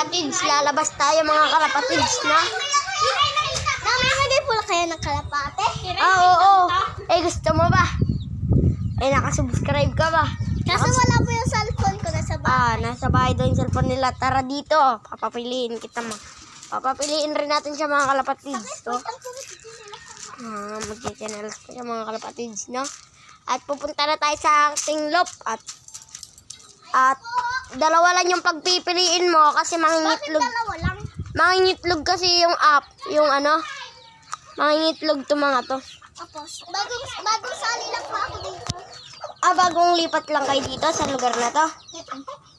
kalapatids, lalabas tayo mga kalapatids na. Namimigay po kayo ng kalapate? Oo. Eh, gusto mo ba? Eh, nakasubscribe ka ba? Kaso wala po yung cellphone ko nasa bahay. Nasa bahay daw yung cellphone nila. Tara dito. Papapiliin kita mo. Papapiliin rin natin siya mga kalapatids. To. Mag-channels ko siya mga kalapatids, no? At pupunta na tayo sa ating loop. At dalawa lang yung pagpipiliin mo kasi Bakit mangingitlog. dalawa lang? Mangingitlog kasi yung app. Yung ano? Mangingitlog to mga to. Tapos, bagong sali lang po ako dito. Bagong lipat lang kayo dito sa lugar na to.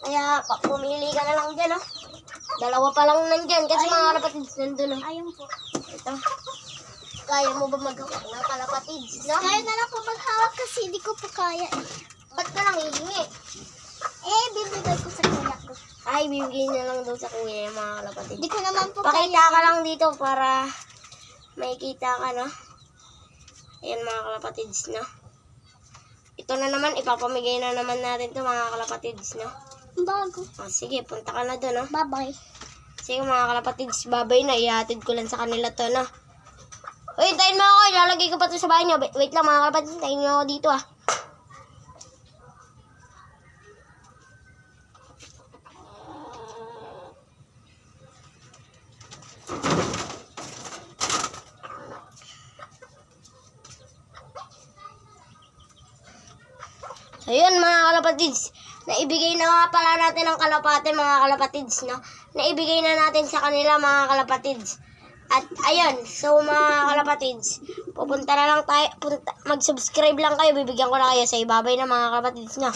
Kaya pumili ka na lang dyan, oh. Dalawa pa lang nandyan kasi mga kalapatids nandun, oh. Ayun po. Ito. Kaya mo ba maghawak ng kalapatids, no? Kaya na lang po maghawak kasi hindi ko po kaya eh. Ba't ka lang hihingi? Bibigay ko sa kuya ko. Ay, bibigyan na lang daw sa kuya yung mga kalapatids. Hindi ko naman po Pakita ka lang dito para makikita ka, no? Ayan mga kalapatids, no? Ito na naman, ipapamigay na naman natin to mga kalapatids, no? Bago. Sige, punta ka na doon, no? Bye-bye. Sige mga kalapatids, babay na. Ihatid ko lang sa kanila to, no? Uy, tayin mo ako. Ilalagay ko pa to sa bahay nyo. Wait lang mga kalapatids, tayin mo ako dito, ah. So yun mga kalapatids, naibigay na nga pala natin ang kalapate mga kalapatids, no? Naibigay na natin sa kanila mga kalapatids. At ayun, so mga kalapatids, pupunta na lang tayo, mag-subscribe lang kayo, bibigyan ko na kayo sa ibabay na mga kalapatids, no?